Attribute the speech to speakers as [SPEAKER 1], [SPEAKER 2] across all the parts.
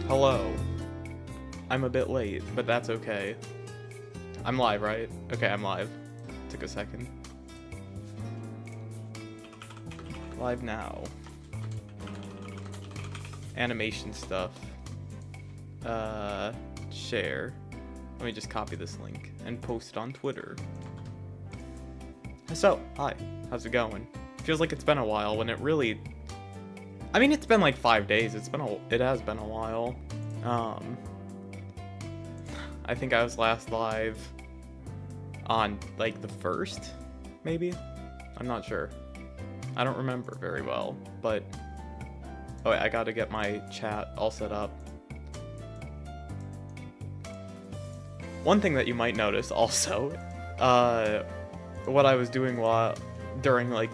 [SPEAKER 1] Hello. I'm a bit late, but that's okay. I'm live, right? Okay, I'm live. Took a second. Live now. Animation stuff. Share. Let me just copy this link and post it on Twitter. So, hi. How's it going? Feels like it's been a while when it really... I mean, it's been like 5 days. It has been a while. I think I was last live on like the 1st, maybe? I'm not sure. I don't remember very well, but... Oh wait, I gotta get my chat all set up. One thing that you might notice also, what I was doing during like...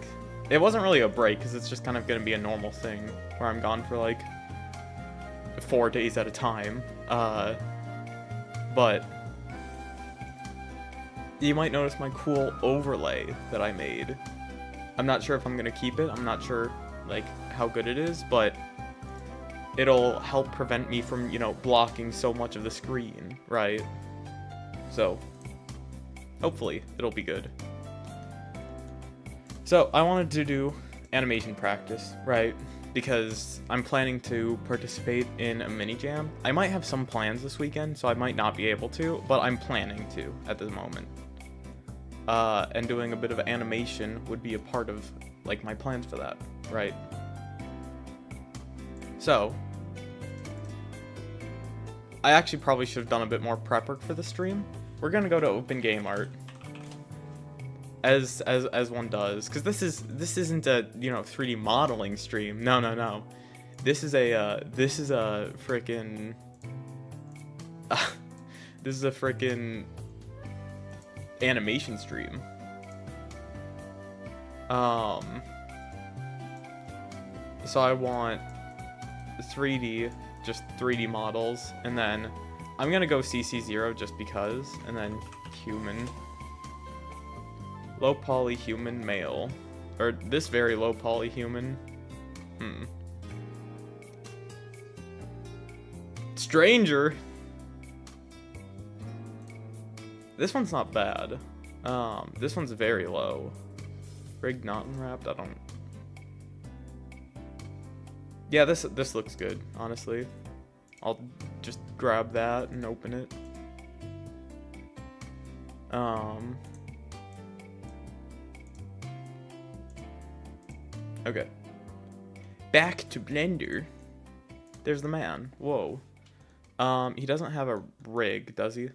[SPEAKER 1] It wasn't really a break, because it's just kind of gonna be a normal thing, where I'm gone for like 4 days at a time. But you might notice my cool overlay that I made. I'm not sure if I'm gonna keep it. I'm not sure like how good it is, but it'll help prevent me from, you know, blocking so much of the screen, right? So hopefully it'll be good. So I wanted to do animation practice, right? Because I'm planning to participate in a mini jam. I might have some plans this weekend, so I might not be able to, but I'm planning to at the moment. And doing a bit of animation would be a part of like my plans for that, right? So I actually probably should have done a bit more prep work for the stream. We're gonna go to Open Game Art. As one does, because this isn't a, you know, 3D modeling stream. No. This is a frickin' this is a frickin' animation stream. So I want 3D, just 3D models, and then I'm gonna go CC0 just because, and then human. Low poly human male. Or this very low poly human. Stranger! This one's not bad. This one's very low. Rigged not unwrapped, I don't... Yeah, this looks good, honestly. I'll just grab that and open it. Okay. Back to Blender. There's the man. Whoa. He doesn't have a rig, does he?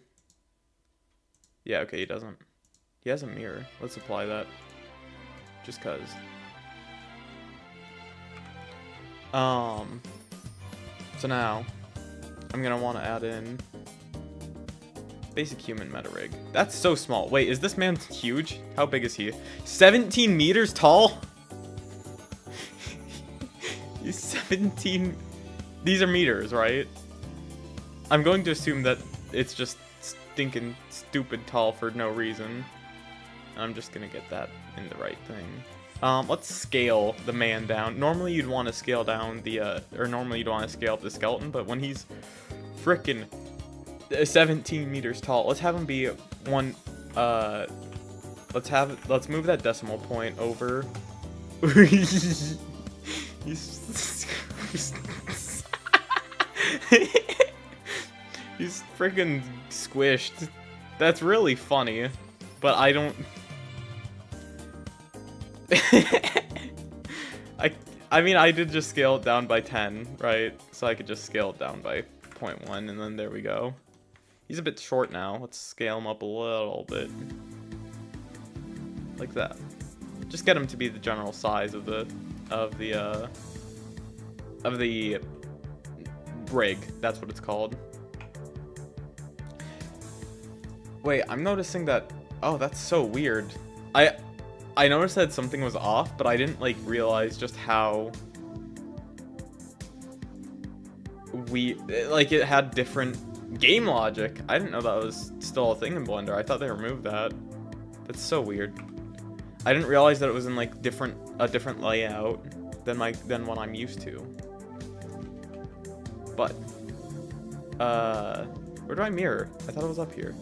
[SPEAKER 1] Yeah, okay, he doesn't. He has a mirror. Let's apply that. Just cuz. So now, I'm gonna want to add in basic human meta rig. That's so small. Wait, is this man huge? How big is he? 17 meters tall? He's 17... These are meters, right? I'm going to assume that it's just stinking stupid tall for no reason. I'm just gonna get that in the right thing. Let's scale the man down. Normally you'd want to scale down the, normally you'd want to scale up the skeleton, but when he's frickin' 17 meters tall, let's have him be one, let's move that decimal point over. He's he's freaking squished. That's really funny, but I don't. I mean, I did just scale it down by 10, right? So I could just scale it down by 0.1, and then there we go. He's a bit short now. Let's scale him up a little bit, like that. Just get him to be the general size of the rig. That's what it's called. Wait, I'm noticing that. Oh, that's so weird. I noticed that something was off, but I didn't like realize just how it had different game logic. I didn't know that was still a thing in Blender. I thought they removed that. That's so weird. I didn't realize that it was in like a different layout than what I'm used to. But Where do I mirror? I thought it was up here.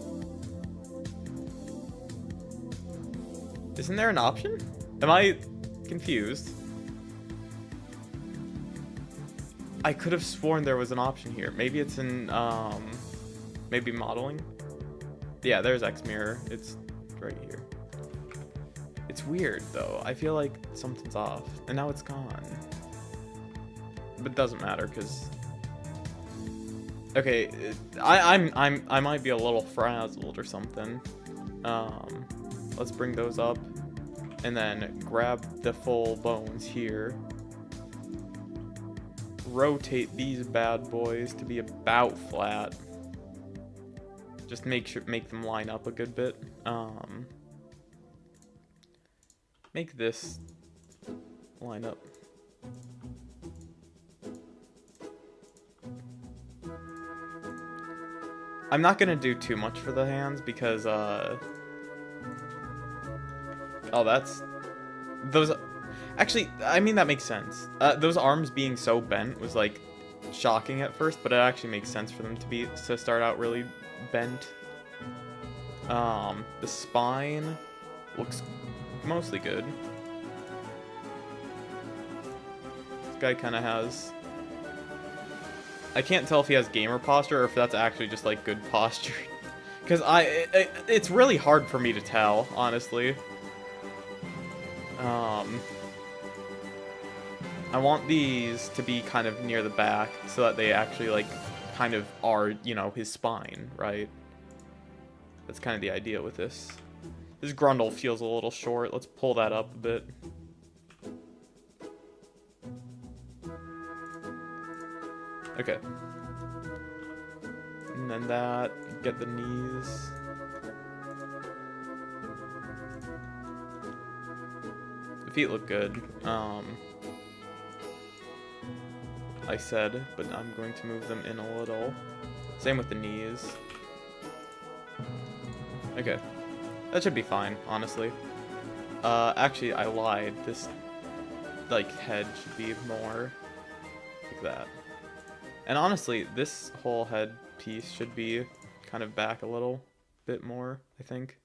[SPEAKER 1] Isn't there an option? Am I confused? I could have sworn there was an option here. Maybe it's in, maybe modeling? Yeah, there's X mirror. It's right here. It's weird, though. I feel like something's off. And now it's gone. But it doesn't matter, because... Okay, I might be a little frazzled or something. Let's bring those up. And then grab the full bones here. Rotate these bad boys to be about flat. Just make them line up a good bit. Make this line up. I'm not gonna do too much for the hands because oh, that's those. Actually, I mean, that makes sense. Those arms being so bent was, like, shocking at first, but it actually makes sense for them to start out really bent. The spine looks mostly good. This guy kind of has... I can't tell if he has gamer posture or if that's actually just, like, good posture. Because it's really hard for me to tell, honestly. I want these to be kind of near the back so that they actually, like, kind of are, you know, his spine, right? That's kind of the idea with this. This grundle feels a little short. Let's pull that up a bit. Okay. And then that, get the knees. The feet look good. I said, but I'm going to move them in a little. Same with the knees. Okay. That should be fine, honestly. Actually, I lied. This, like, head should be more like that. And honestly, this whole head piece should be kind of back a little bit more, I think.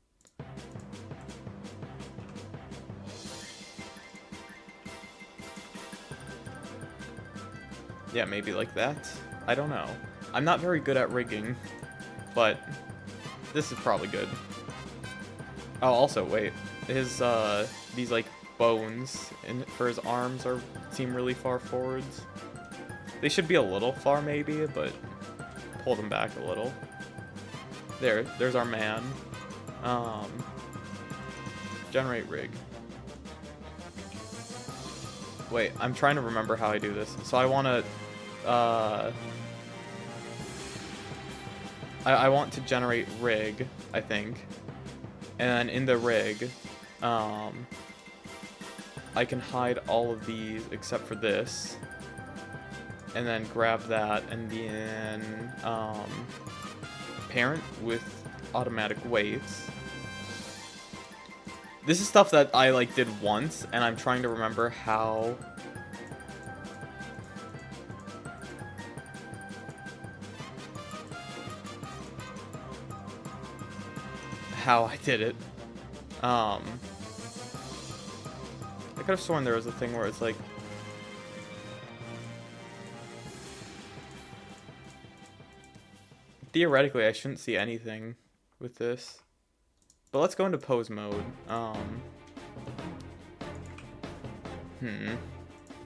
[SPEAKER 1] Yeah, maybe like that. I don't know. I'm not very good at rigging, but this is probably good. Oh, also, wait. His, these, like, bones for his arms seem really far forwards. They should be a little far, maybe, but pull them back a little. There's our man. Generate rig. Wait, I'm trying to remember how I do this. So I want to, I want to generate rig, I think. And then in the rig, I can hide all of these except for this. And then grab that and then, parent with automatic weights. This is stuff that I, like, did once, and I'm trying to remember how... I did it. I could have sworn there was a thing where it's like... Theoretically, I shouldn't see anything with this. But let's go into pose mode.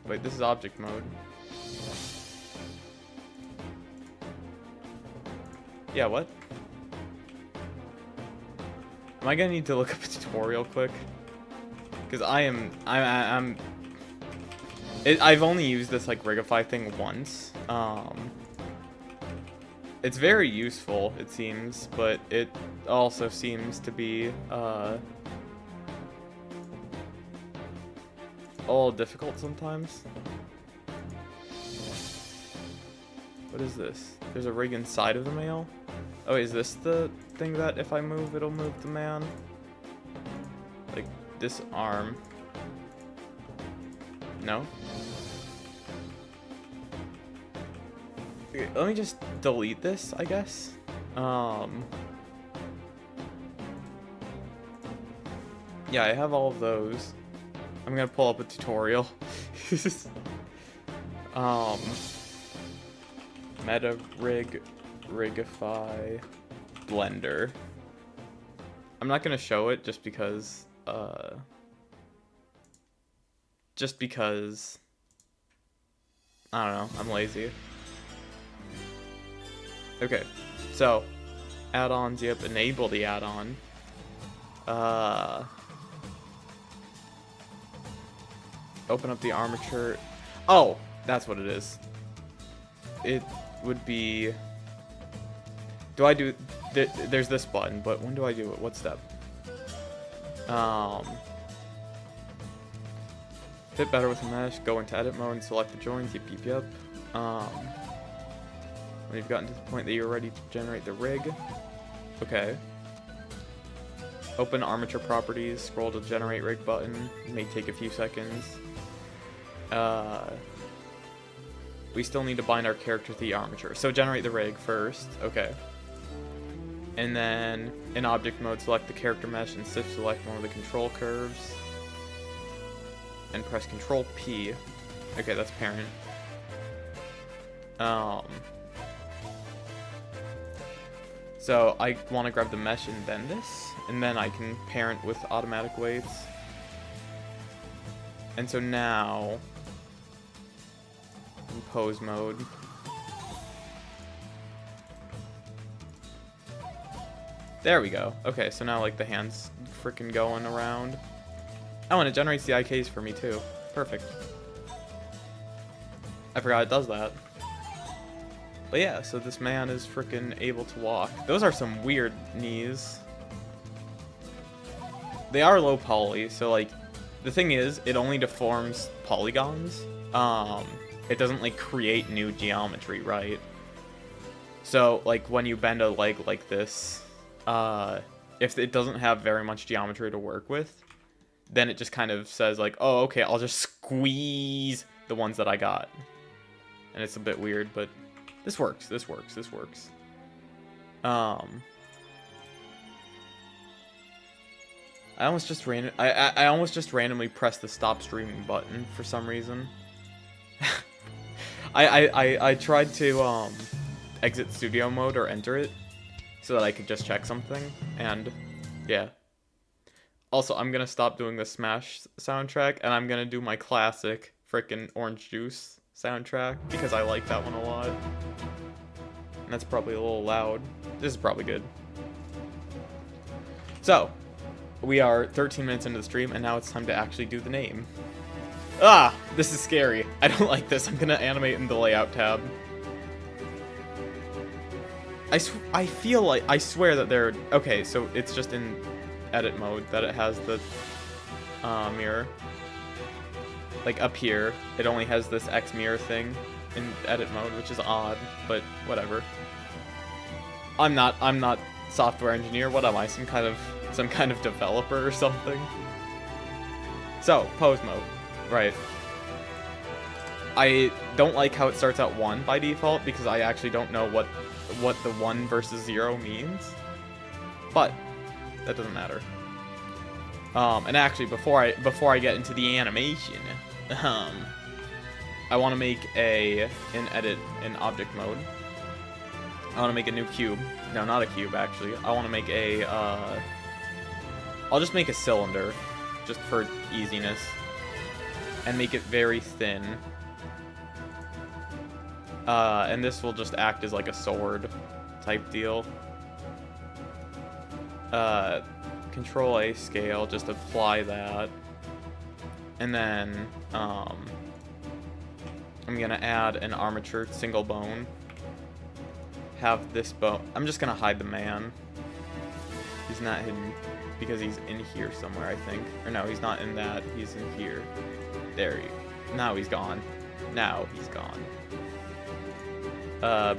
[SPEAKER 1] Wait, this is object mode. Yeah, what? Am I gonna need to look up a tutorial quick? Because I've only used this, like, Rigify thing once. It's very useful, it seems, but it also seems to be, a little difficult sometimes. What is this? There's a rig inside of the male? Oh, is this the thing that if I move, it'll move the man? Like, this arm. No? let me just delete this, I guess. Yeah, I have all of those. I'm gonna pull up a tutorial. Meta rig, rigify, blender. I'm not gonna show it just because, I don't know, I'm lazy. Okay, so, add-ons, yep, enable the add-on. Open up the armature. Oh, that's what it is. It would be... Do I do... There's this button, but when do I do it? What step? Fit better with a mesh, go into edit mode and select the joins, yep. When you've gotten to the point that you're ready to generate the rig. Okay. Open armature properties, scroll to generate rig button. It may take a few seconds. We still need to bind our character to the armature. So generate the rig first. Okay. And then in object mode, select the character mesh and shift select one of the control curves. And press Control P. Okay, that's parent. So I want to grab the mesh and then this, and then I can parent with automatic weights. And so now, in pose mode, there we go. Okay, so now like the hand's freaking going around. Oh, and it generates the IKs for me too. Perfect. I forgot it does that. But yeah, so this man is freaking able to walk. Those are some weird knees. They are low poly, so like, the thing is, it only deforms polygons. It doesn't like create new geometry, right? So like when you bend a leg like this, if it doesn't have very much geometry to work with, then it just kind of says like, oh, okay, I'll just squeeze the ones that I got. And it's a bit weird, but this works, this works, this works. I almost just randomly pressed the stop streaming button for some reason. I tried to exit studio mode or enter it so that I could just check something, and yeah. Also, I'm gonna stop doing the Smash soundtrack, and I'm gonna do my classic frickin' Orange Juice soundtrack, because I like that one a lot. And that's probably a little loud. This is probably good. So, we are 13 minutes into the stream, and now it's time to actually do the name. Ah! This is scary. I don't like this. I'm gonna animate in the layout tab. I feel like... I swear that they're... Okay, so it's just in edit mode that it has the mirror. Like up here, it only has this X mirror thing in edit mode, which is odd, but whatever. I'm not software engineer. What am I? Some kind of developer or something? So, pose mode. Right. I don't like how it starts at 1 by default, because I actually don't know what the 1 versus 0 means. But that doesn't matter. And actually, before I get into the animation, I want to make in object mode. I want to make a new cube. No, not a cube, actually. I want to make I'll just make a cylinder, just for easiness, and make it very thin. And this will just act as like a sword type deal. Control A scale, just apply that. And then, I'm gonna add an armature single bone. Have this bone. I'm just gonna hide the man. He's not hidden because he's in here somewhere, I think. Or no, he's not in that. He's in here. There he. Now he's gone. Now he's gone.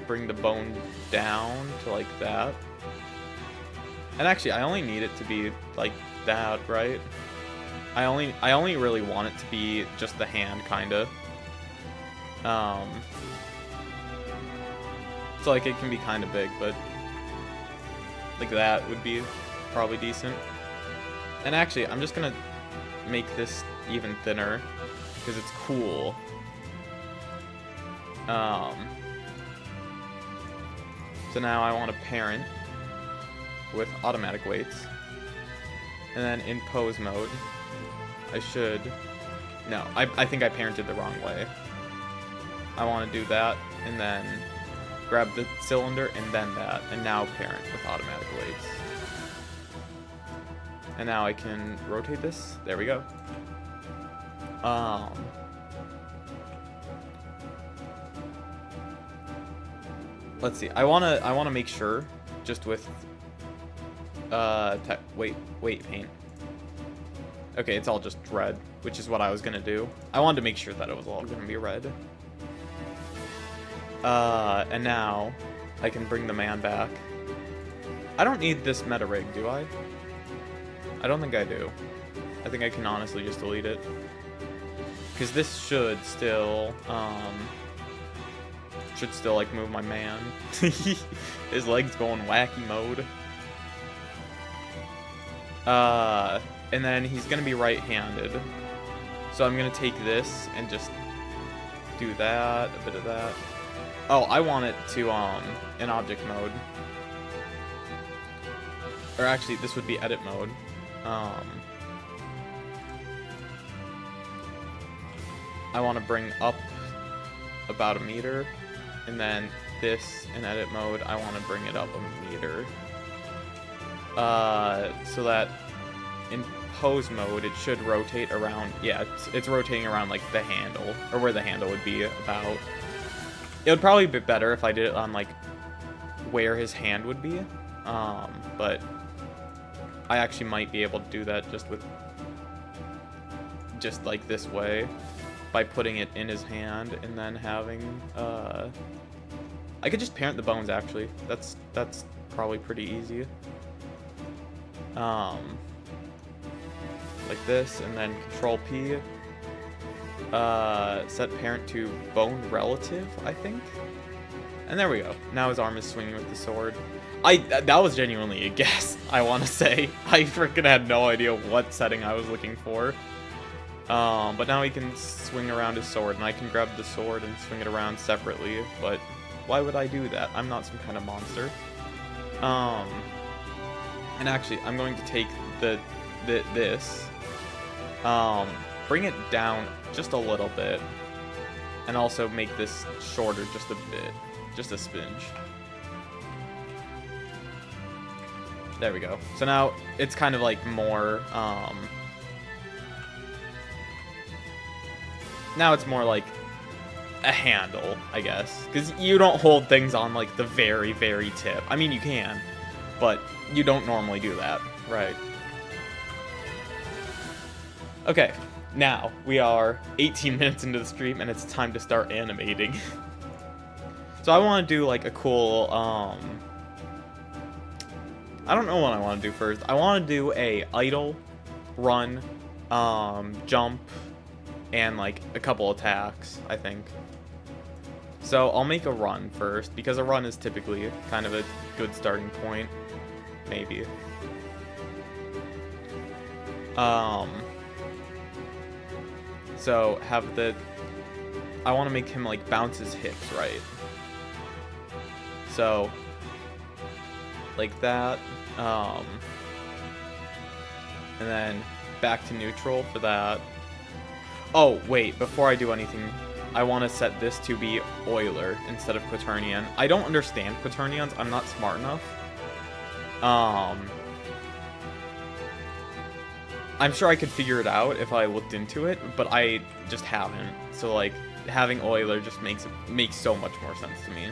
[SPEAKER 1] Bring the bone down to like that. And actually, I only need it to be like that, right? I only really want it to be just the hand, kinda. So, like, it can be kind of big, but like that would be probably decent. And actually, I'm just gonna make this even thinner because it's cool. So now I want to parent with automatic weights. And then in pose mode, I should... No, I think I parented the wrong way. I want to do that, and then grab the cylinder, and then that, and now parent with automatic weights. And now I can rotate this. There we go. Let's see. I wanna make sure, just with weight paint. Okay, it's all just red, which is what I was gonna do. I wanted to make sure that it was all gonna be red. And now I can bring the man back. I don't need this meta rig, do I? I don't think I do. I think I can honestly just delete it. Because this should still, like move my man. His leg's going wacky mode. And then he's gonna be right-handed. So I'm gonna take this and just do that, a bit of that. Oh, I want it to, in object mode. Or actually, this would be edit mode. I want to bring up about 1 meter, and then this in edit mode, I want to bring it up 1 meter. So that in pose mode, it should rotate around, yeah, it's rotating around like the handle, or where the handle would be about. It would probably be better if I did it on like where his hand would be, but I actually might be able to do that just like this way, by putting it in his hand and then having, I could just parent the bones actually. That's probably pretty easy. Like this, and then Control P, set parent to bone relative, I think. And there we go. Now his arm is swinging with the sword. That was genuinely a guess, I want to say. I freaking had no idea what setting I was looking for. But now he can swing around his sword, and I can grab the sword and swing it around separately, but why would I do that? I'm not some kind of monster. And actually, I'm going to take this, bring it down just a little bit, and also make this shorter just a bit, just a smidge. There we go. So now it's kind of like more, now it's more like a handle, I guess, because you don't hold things on like the very, very tip. I mean, you can, but you don't normally do that, right? Okay, now we are 18 minutes into the stream, and it's time to start animating. So I want to do like a cool, I don't know what I want to do first. I want to do a idle, run, jump, and like a couple attacks, I think. So I'll make a run first, because a run is typically kind of a good starting point. Maybe. So have I want to make him like bounce his hips, right? So like that, and then back to neutral for that. Oh, wait, before I do anything, I want to set this to be Euler instead of Quaternion. I don't understand Quaternions, I'm not smart enough. I'm sure I could figure it out if I looked into it, but I just haven't. So, like, having Euler just makes so much more sense to me.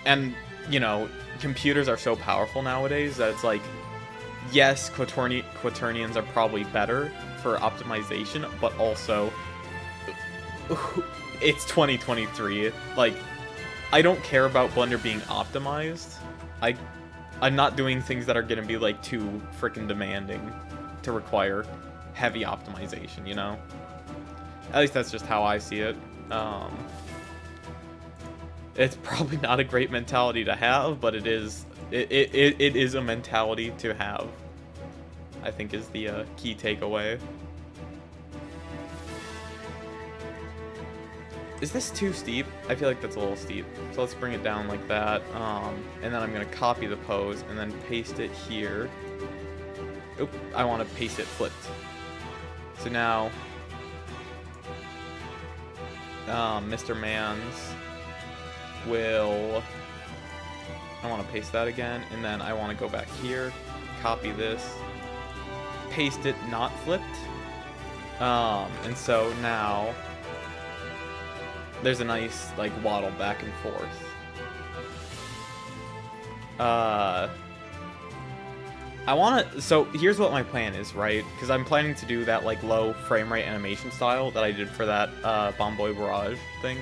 [SPEAKER 1] And, you know, computers are so powerful nowadays that it's like, yes, Quaternions are probably better for optimization, but also, it's 2023. Like, I don't care about Blender being optimized. I'm not doing things that are gonna be like too freaking demanding to require heavy optimization, you know? At least that's just how I see it. It's probably not a great mentality to have, but it is a mentality to have, I think, is the key takeaway. Is this too steep? I feel like that's a little steep. So let's bring it down like that. And then I'm going to copy the pose and then paste it here. Oop, I want to paste it flipped. So now, Mr. Mans will, I want to paste that again, and then I want to go back here, copy this, paste it not flipped, and so now there's a nice like waddle back and forth. I want to, so here's what my plan is, right? Because I'm planning to do that like low frame rate animation style that I did for that Bomboy Barrage thing.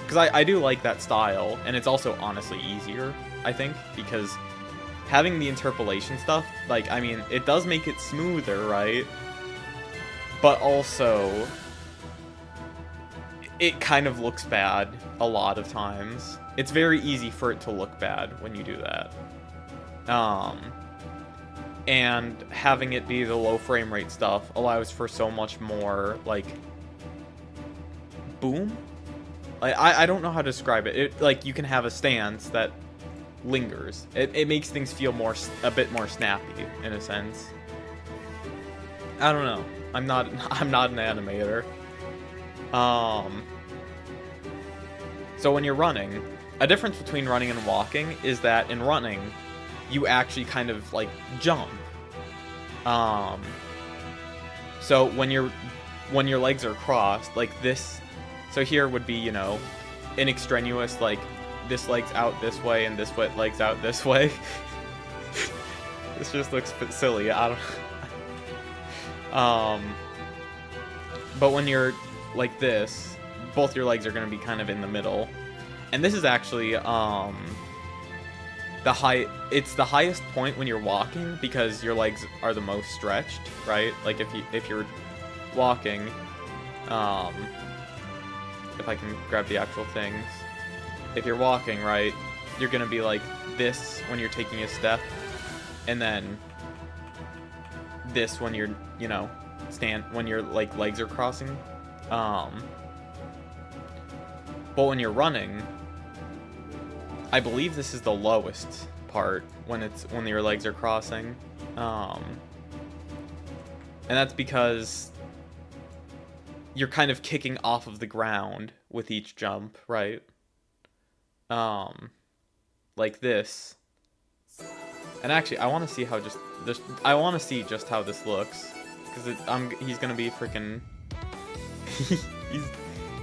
[SPEAKER 1] Because I do like that style, and it's also honestly easier, I think, because having the interpolation stuff, like, I mean, it does make it smoother, right? But also, it kind of looks bad a lot of times. It's very easy for it to look bad when you do that. And having it be the low frame rate stuff allows for so much more, like, boom? Like, I don't know how to describe it. Like, you can have a stance that lingers. It makes things feel a bit more snappy, in a sense. I don't know. I'm not an animator. So when you're running, a difference between running and walking is that in running, you actually kind of like jump. So when your legs are crossed, like this, so here would be, you know, an extraneous, like this leg's out this way and this leg's out this way. This just looks a bit silly. I don't. But when you're like this, both your legs are going to be kind of in the middle, and this is actually it's the highest point when you're walking because your legs are the most stretched, right? Like if you're walking, if I can grab the actual things, if you're walking, right, you're gonna be like this when you're taking a step, and then this when you're, you know, when your like legs are crossing. But when you're running, I believe this is the lowest part when your legs are crossing, and that's because you're kind of kicking off of the ground with each jump, right? Like this. And actually, I want to see how I want to see just how this looks, because he's gonna be freaking.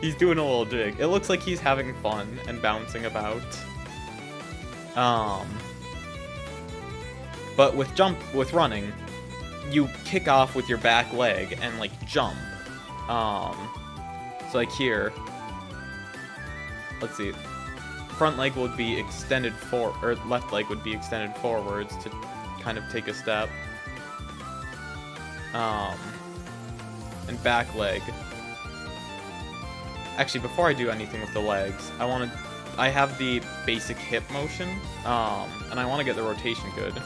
[SPEAKER 1] He's doing a little jig. It looks like he's having fun and bouncing about. But with running, you kick off with your back leg and like jump. So like here, let's see, front leg would be extended or left leg would be extended forwards to kind of take a step. And back leg. Actually, before I do anything with the legs, I have the basic hip motion, and I want to get the rotation good.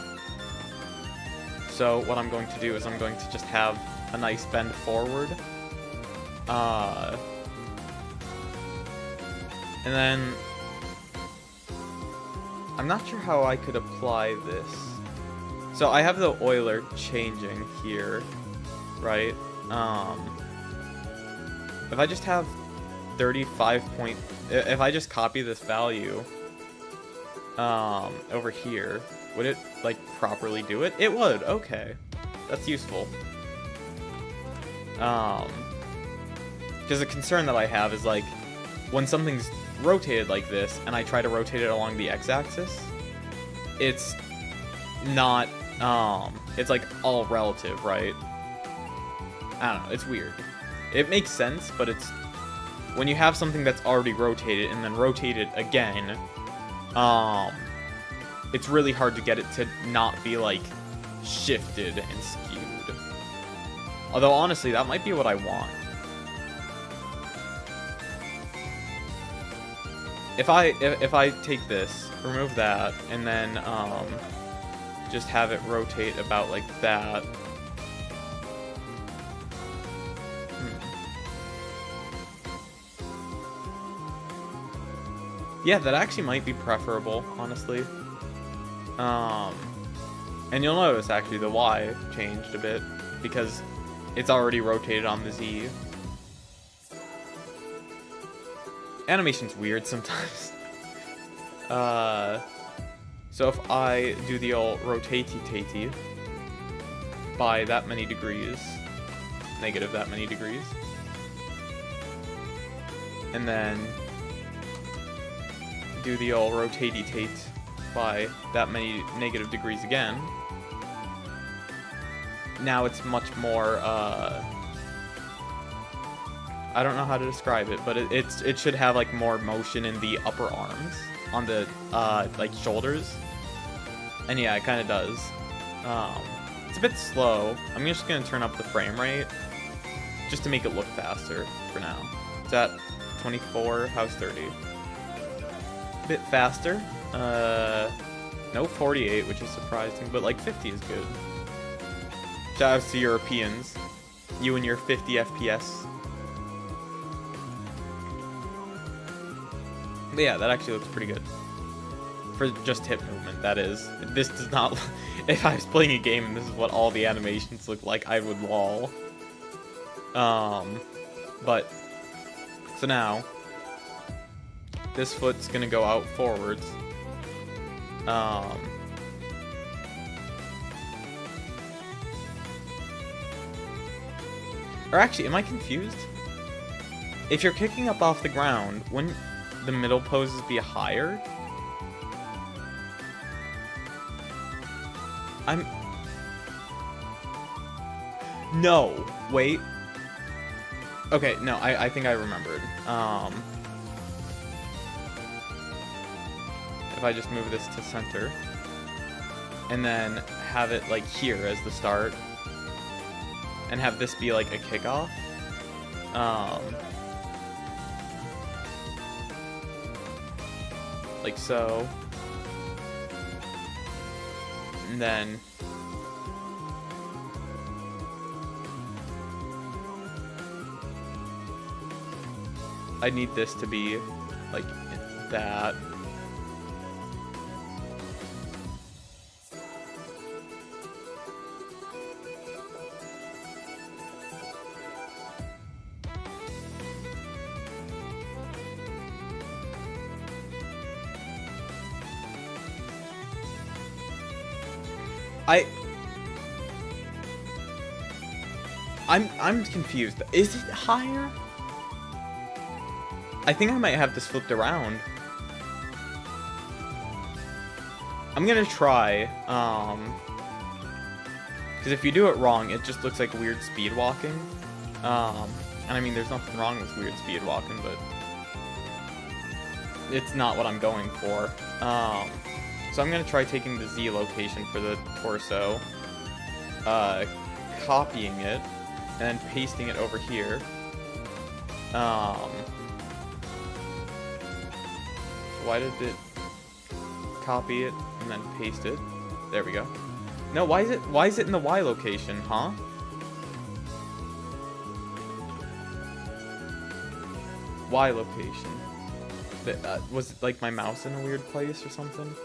[SPEAKER 1] So what I'm going to do is I'm going to just have a nice bend forward. And then I'm not sure how I could apply this. So I have the Euler changing here, right? If I just have 35 point, if I just copy this value over here, would it like properly do it? It would. Okay, that's useful. Because the concern that I have is like when something's rotated like this and I try to rotate it along the x-axis, it's not it's like all relative, right? I don't know, it's weird. It makes sense, but it's when you have something that's already rotated and then rotated again, it's really hard to get it to not be like shifted and skewed. Although honestly, that might be what I want. if I take this, remove that, and then just have it rotate about like that. Yeah, that actually might be preferable, honestly. And you'll notice actually the Y changed a bit because it's already rotated on the Z. Animation's weird sometimes. So if I do the old rotatey-tatey by that many degrees, negative that many degrees, and then do the old rotatey-tate by that many negative degrees again, now it's much more, I don't know how to describe it, but it should have like more motion in the upper arms, on the like shoulders, and yeah, it kind of does. It's a bit slow. I'm just gonna turn up the frame rate just to make it look faster for now. It's at 24. How's 30? A bit faster. No 48, which is surprising, but like 50 is good. Shout out to Europeans. You and your 50 FPS. But yeah, that actually looks pretty good. For just hip movement, that is. This does not... If I was playing a game and this is what all the animations look like, I would lol. But... So now... This foot's gonna go out forwards. Or actually, am I confused? If you're kicking up off the ground, wouldn't the middle poses be higher? No, wait. Okay, no, I think I remembered. If I just move this to center, and then have it like here as the start, and have this be like a kickoff. Like so. And then I need this to be like that. I'm confused. Is it higher? I think I might have this flipped around. I'm gonna try, because if you do it wrong, it just looks like weird speed walking. And I mean, there's nothing wrong with weird speed walking, but it's not what I'm going for. So I'm gonna try taking the Z location for the torso, copying it, and then pasting it over here. Why did it copy it and then paste it? There we go. No, why is it in the Y location, huh? Y location. Was it like my mouse in a weird place or something?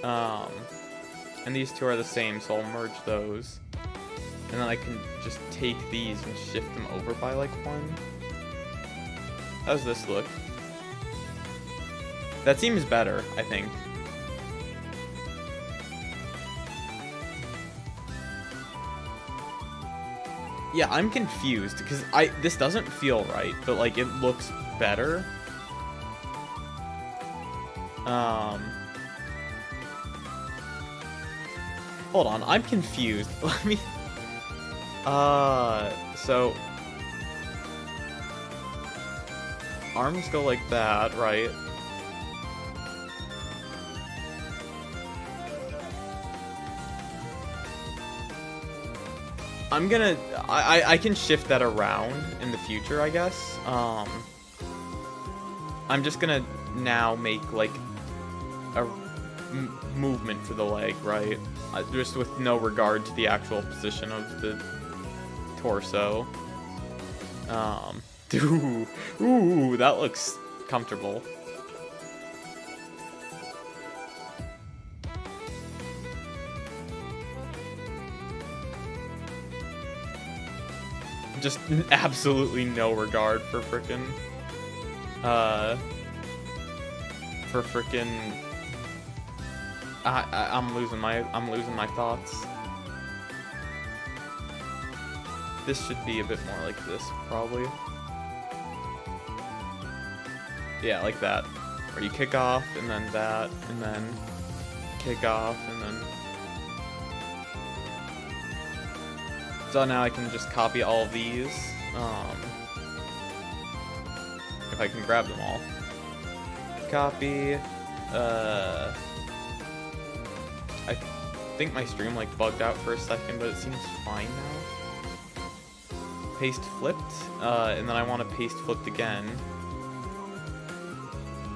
[SPEAKER 1] And these two are the same, so I'll merge those. And then I can just take these and shift them over by like one. How does this look? That seems better, I think. Yeah, I'm confused because this doesn't feel right, but like it looks better. Hold on, I'm confused. Let me so arms go like that, right? I'm gonna... I can shift that around in the future, I guess. I'm just gonna now make, like, a movement for the leg, right? Just with no regard to the actual position of the torso. Ooh, that looks comfortable. Just absolutely no regard for frickin', I'm losing my thoughts. This should be a bit more like this, probably. Yeah, like that. Where you kick off, and then that, and then kick off, and then... So now I can just copy all of these, if I can grab them all. Copy, I think my stream, like, bugged out for a second, but it seems fine now. Paste flipped, and then I want to paste flipped again.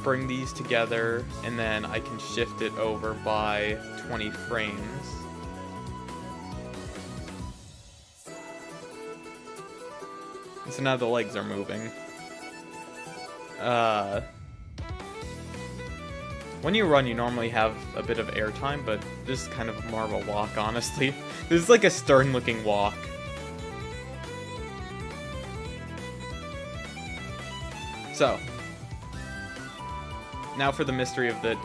[SPEAKER 1] Bring these together, and then I can shift it over by 20 frames. So now the legs are moving. When you run, you normally have a bit of airtime, but this is kind of more of a walk, honestly. This is like a stern-looking walk. So, now for the mystery of the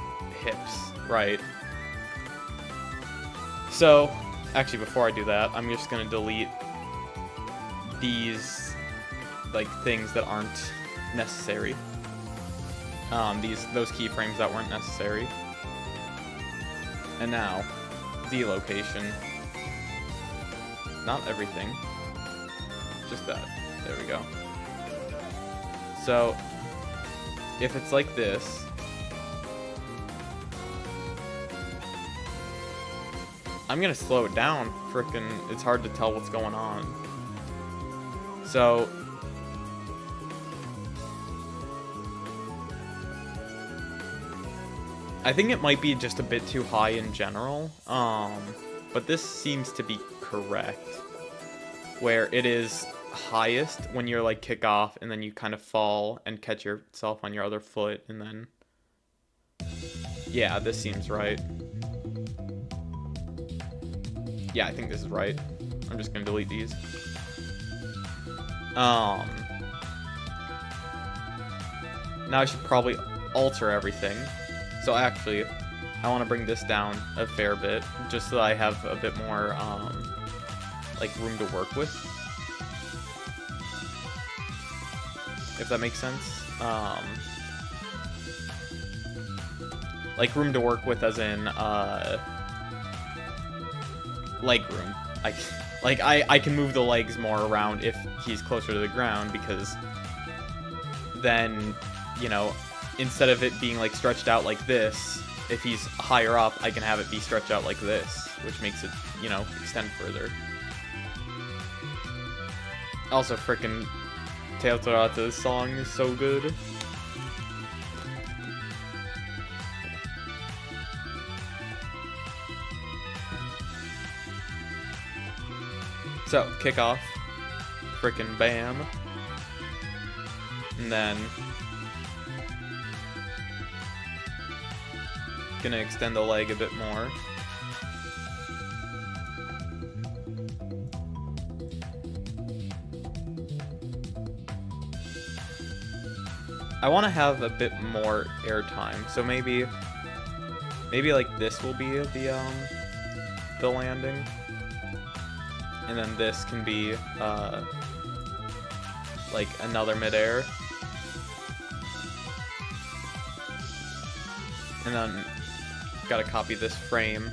[SPEAKER 1] hips, right? So, actually, before I do that, I'm just gonna delete these, like, things that aren't necessary. Those keyframes that weren't necessary. And now, the location. Not everything. Just that. There we go. So, if it's like this, I'm gonna slow it down. Frickin', it's hard to tell what's going on. So, I think it might be just a bit too high in general, but this seems to be correct, where it is highest when you're, like, kick off, and then you kind of fall and catch yourself on your other foot, and then, yeah, this seems right. Yeah, I think this is right. I'm just gonna delete these. Now I should probably alter everything. So actually, I want to bring this down a fair bit, just so that I have a bit more, like, room to work with. If that makes sense. Like, room to work with as in, leg room. I can move the legs more around if he's closer to the ground, because then, you know, instead of it being, like, stretched out like this, if he's higher up, I can have it be stretched out like this, which makes it, you know, extend further. Also, frickin' Teotorata's song is so good. So, kick off. Frickin' bam. And then gonna extend the leg a bit more. I want to have a bit more airtime, so maybe like this will be the landing, and then this can be like another midair, and then gotta copy this frame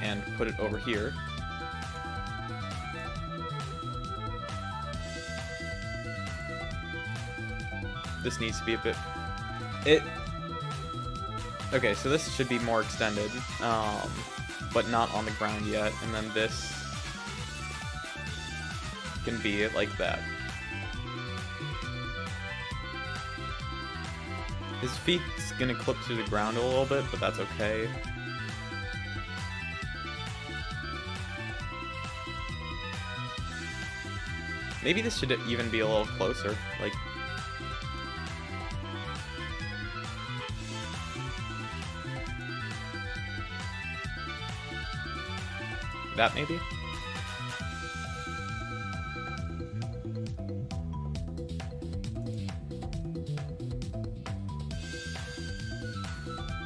[SPEAKER 1] and put it over here. This needs to be a bit... Okay, so this should be more extended, but not on the ground yet, and then this can be like that. His feet's gonna clip through the ground a little bit, but that's okay. Maybe this should even be a little closer, like... that, maybe?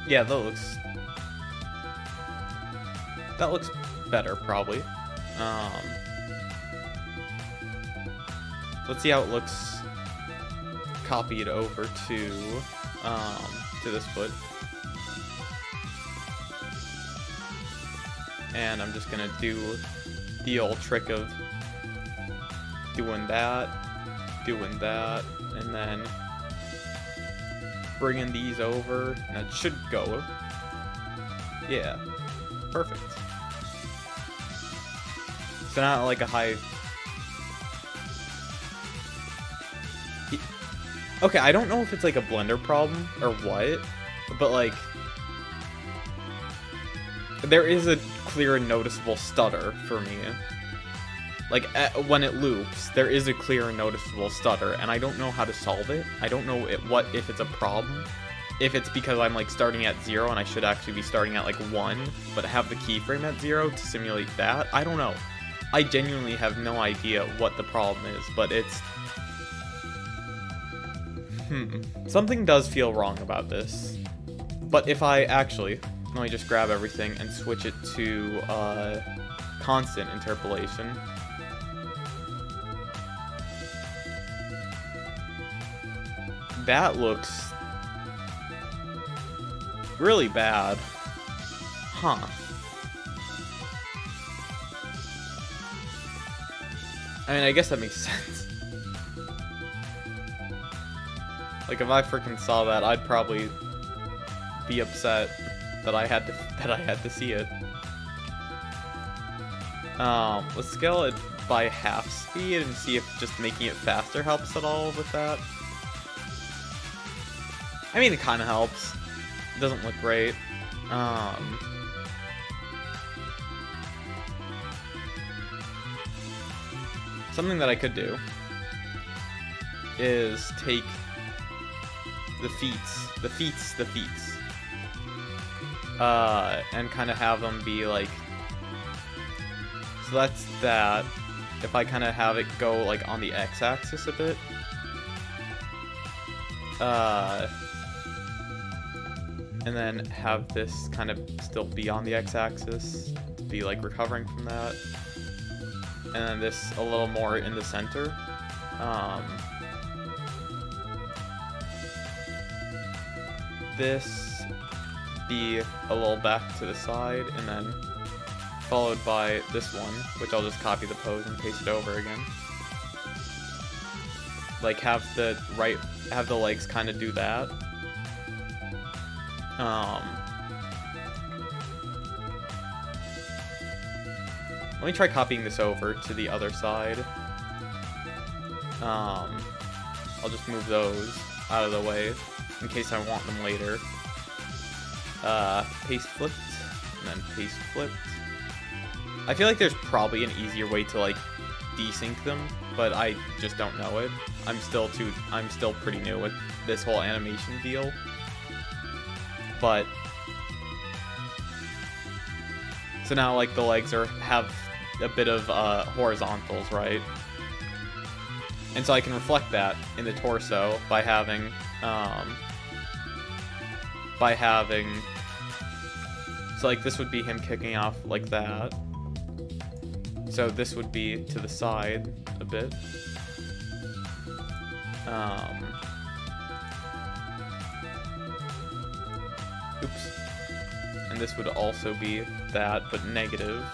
[SPEAKER 1] Yeah, that looks better, probably. Let's see how it looks copied over to this foot. And I'm just gonna do the old trick of doing that, and then bringing these over, and that should go. Yeah, perfect. So not like a high... Okay, I don't know if it's like a blender problem or what, but like... there is a clear and noticeable stutter for me. Like, when it loops, there is a clear and noticeable stutter, and I don't know how to solve it. I don't know if it's a problem. If it's because I'm, like, starting at 0 and I should actually be starting at, like, 1, but have the keyframe at 0 to simulate that. I don't know. I genuinely have no idea what the problem is, but it's... Something does feel wrong about this. But if I actually... let me just grab everything and switch it to constant interpolation. That looks really bad. Huh. I mean, I guess that makes sense. Like, if I freaking saw that, I'd probably be upset that I had to see it. Let's scale it by half speed and see if just making it faster helps at all with that. I mean, it kind of helps. It doesn't look great. Something that I could do is take the feats, and kind of have them be like, so that's that. If I kind of have it go like on the x-axis a bit, and then have this kind of still be on the x-axis to be like recovering from that, and then this a little more in the center. This be a little back to the side, and then followed by this one, which I'll just copy the pose and paste it over again. Like have the legs kind of do that. Let me try copying this over to the other side. I'll just move those out of the way in case I want them later. Paste flipped, and then paste flipped. I feel like there's probably an easier way to like desync them, but I just don't know it. I'm still pretty new with this whole animation deal. But so now like the legs have a bit of horizontals, right? And so I can reflect that in the torso by having so like this would be him kicking off like that. So this would be to the side a bit. Oops. And this would also be that, but negative.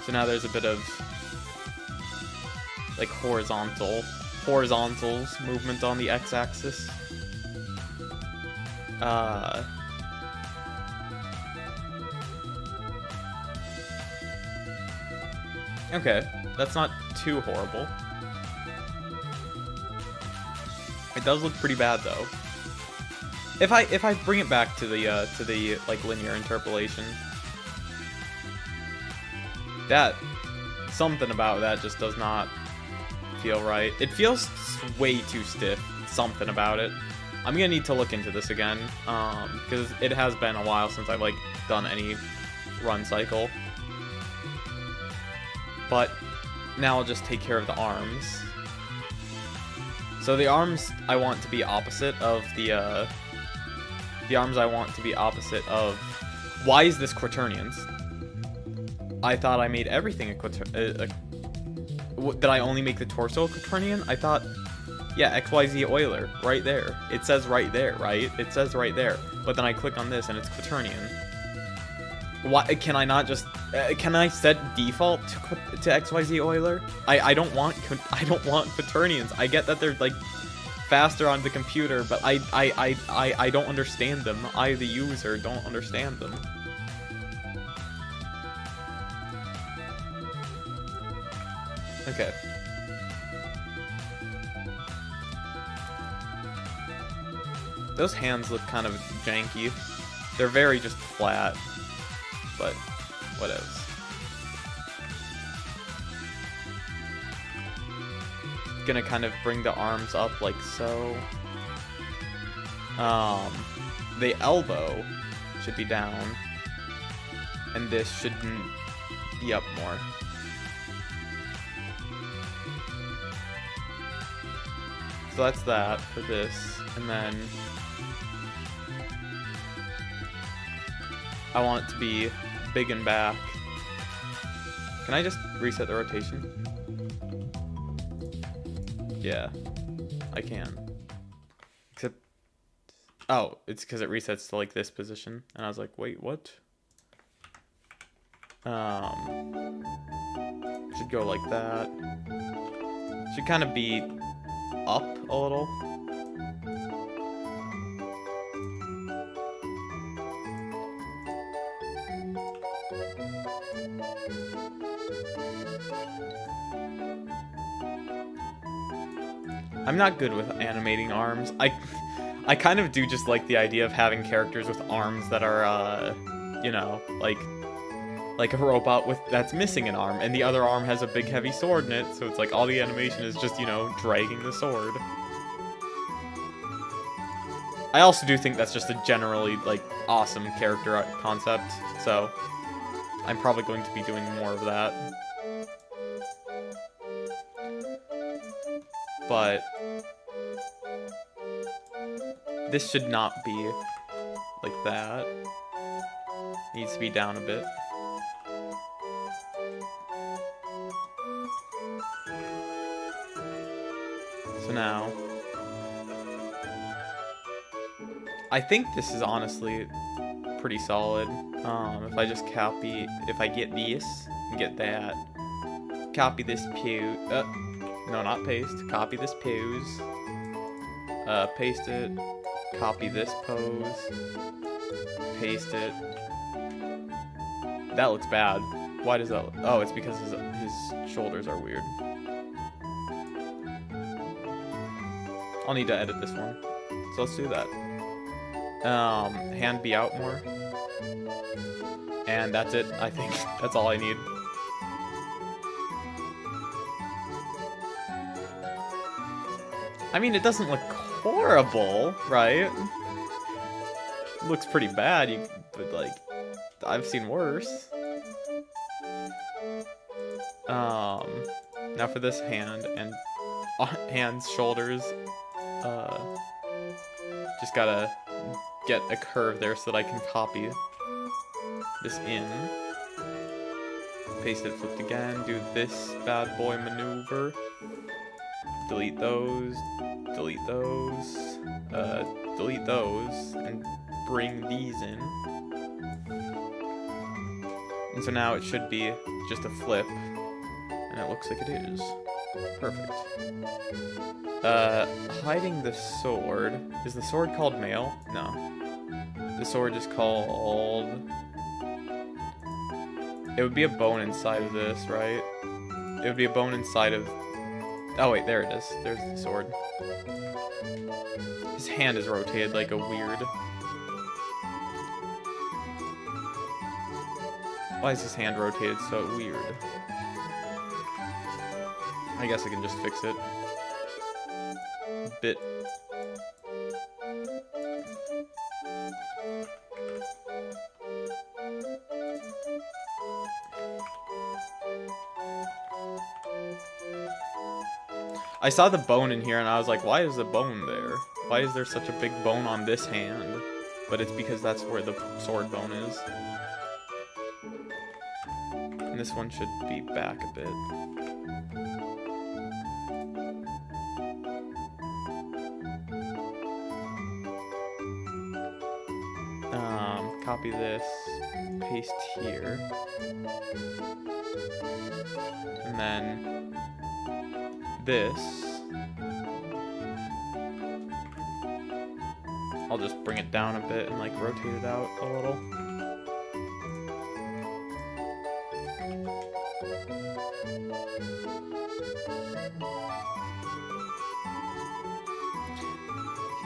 [SPEAKER 1] So now there's a bit of like horizontals movement on the x-axis. Okay, that's not too horrible. It does look pretty bad though. If I bring it back to the like linear interpolation, that something about that just does not feel right. It feels way too stiff. Something about it. I'm gonna need to look into this again, because it has been a while since I've like done any run cycle. But now I'll just take care of the arms. So the arms I want to be opposite of the arms I want to be opposite of. Why is this quaternions? I thought I made everything did I only make the torso quaternion? I thought, yeah, XYZ Euler, right there. It says right there, right? It says right there. But then I click on this and it's quaternion. Why can I not just can I set default to XYZ Euler? I don't want quaternions. I get that they're like faster on the computer, but I don't understand them. I, the user, don't understand them. Okay. Those hands look kind of janky. They're very just flat, but what else? Gonna kind of bring the arms up like so. The elbow should be down, and this shouldn't be up more. So that's that for this, and then I want it to be big and back. Can I just reset the rotation? Yeah, I can. Except, oh, it's because it resets to like this position, and I was like, wait, what? Should go like that. Should kind of be up a little. I'm not good with animating arms. I kind of do just like the idea of having characters with arms that are, you know, like a robot that's missing an arm, and the other arm has a big heavy sword in it, so it's like all the animation is just, you know, dragging the sword. I also do think that's just a generally, like, awesome character concept, so I'm probably going to be doing more of that. But this should not be like that. Needs to be down a bit. So now, I think this is honestly pretty solid. If I just copy, if I get this and get that, copy this pose. No, not paste. Copy this pose. Paste it. Copy this pose. Paste it. That looks bad. Why does that? Oh, it's because his shoulders are weird. I'll need to edit this one. So let's do that. Hand be out more. And that's it, I think. That's all I need. I mean, it doesn't look horrible, right? It looks pretty bad, but like, I've seen worse. Now for this hand and hands, shoulders, just gotta get a curve there so that I can copy this in. Paste it, flipped again, do this bad boy maneuver. Delete those, delete those, delete those, and bring these in. And so now it should be just a flip, and it looks like it is. Perfect. Hiding the sword. Is the sword called male? No. The sword is called... It would be a bone inside of this, right? It would be a bone inside of... Oh wait, there it is. There's the sword. His hand is rotated like a weird... Why is his hand rotated so weird? I guess I can just fix it. Bit. I saw the bone in here and I was like, why is the bone there? Why is there such a big bone on this hand? But it's because that's where the sword bone is. And this one should be back a bit. Copy this, paste here. And then this. I'll just bring it down a bit and like rotate it out a little.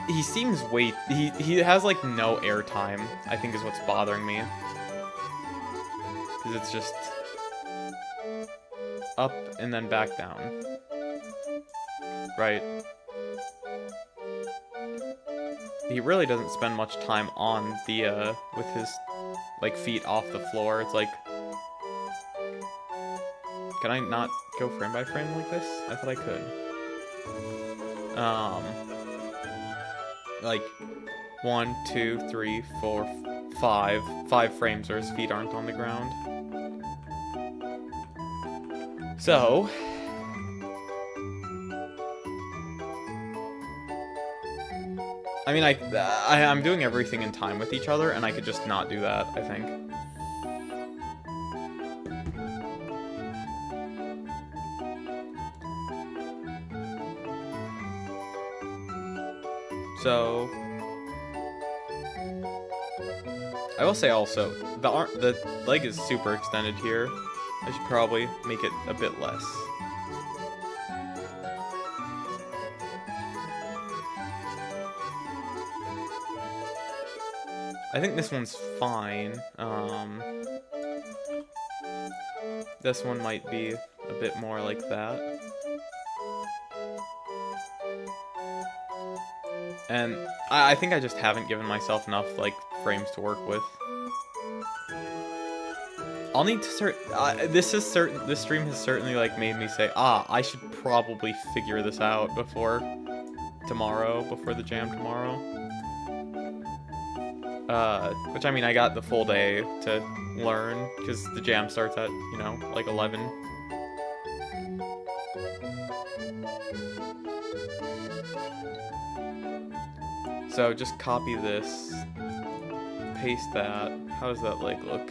[SPEAKER 1] He seems he has like no airtime, I think is what's bothering me. Because it's just up and then back down. Right. He really doesn't spend much time on the, with his, like, feet off the floor. It's like... Can I not go frame by frame like this? I thought I could. Like, 1, 2, 3, 4, 5. 5 frames where his feet aren't on the ground. So... I mean, I'm doing everything in time with each other, and I could just not do that, I think. So... I will say also, the leg is super extended here. I should probably make it a bit less. I think this one's fine. This one might be a bit more like that. And I think I just haven't given myself enough, like, frames to work with. I'll need to start... this stream has certainly, like, made me say, I should probably figure this out before tomorrow, before the jam tomorrow. Which, I mean, I got the full day to learn, because the jam starts at, you know, like 11. So, just copy this, paste that. How does that leg look?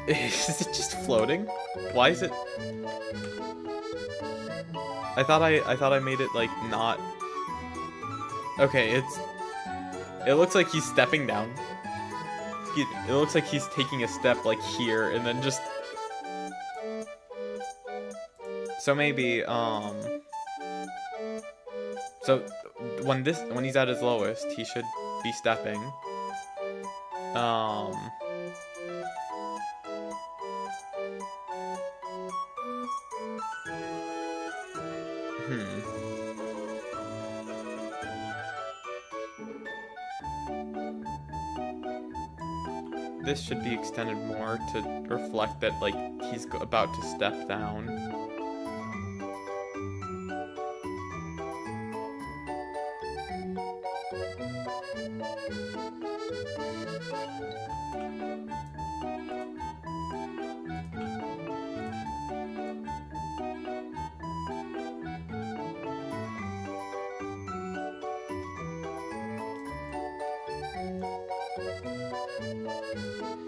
[SPEAKER 1] Is it just floating? Why is it... I thought I made it, like, not... Okay, it looks like he's stepping down. It looks like he's taking a step, like, here, and then just... So maybe, So, when he's at his lowest, he should be stepping. This should be extended more to reflect that, like, he's about to step down.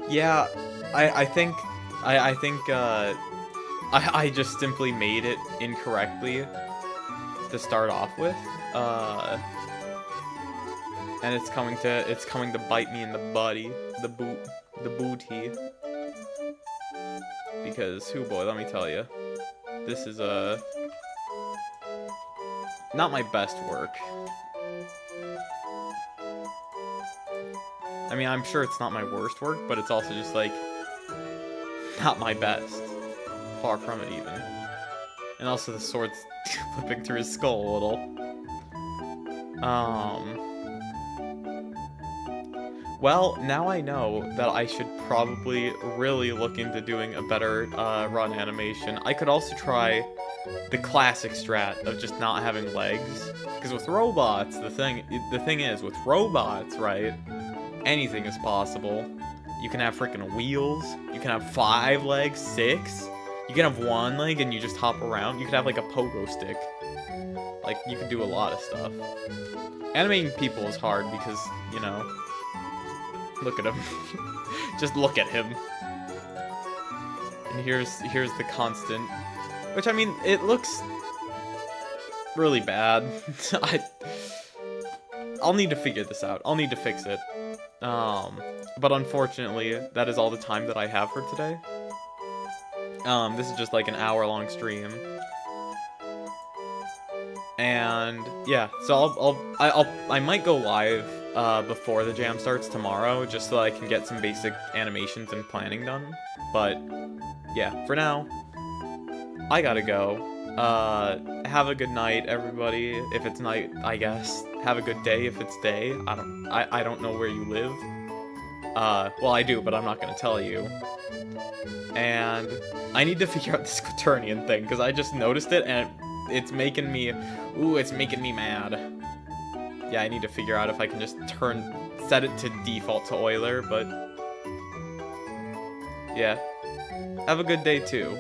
[SPEAKER 1] Yeah, I think I just simply made it incorrectly to start off with, and it's coming to bite me in the booty, because, hoo boy, let me tell you. This is not my best work. I mean, I'm sure it's not my worst work, but it's also just, like, not my best. Far from it, even. And also the sword's flipping through his skull a little. Well, now I know that I should probably really look into doing a better run animation. I could also try the classic strat of just not having legs. Because with robots, the thing is, with robots, right, anything is possible. You can have freaking wheels. You can have 5 legs, 6. You can have 1 leg and you just hop around. You could have like a pogo stick. Like, you could do a lot of stuff. Animating people is hard because, you know, look at him. Just look at him. And here's the constant, which, I mean, it looks really bad. I'll need to figure this out. I'll need to fix it. But unfortunately, that is all the time that I have for today. This is just like an hour-long stream. And yeah, so I might go live before the jam starts tomorrow, just so I can get some basic animations and planning done. But yeah, for now, I gotta go. Have a good night, everybody. If it's night, I guess. Have a good day if it's day. I don't know where you live. Well, I do, but I'm not gonna tell you. And I need to figure out this Quaternion thing, because I just noticed it, and it's making me... Ooh, it's making me mad. Yeah, I need to figure out if I can just set it to default to Euler, but... Yeah. Have a good day, too.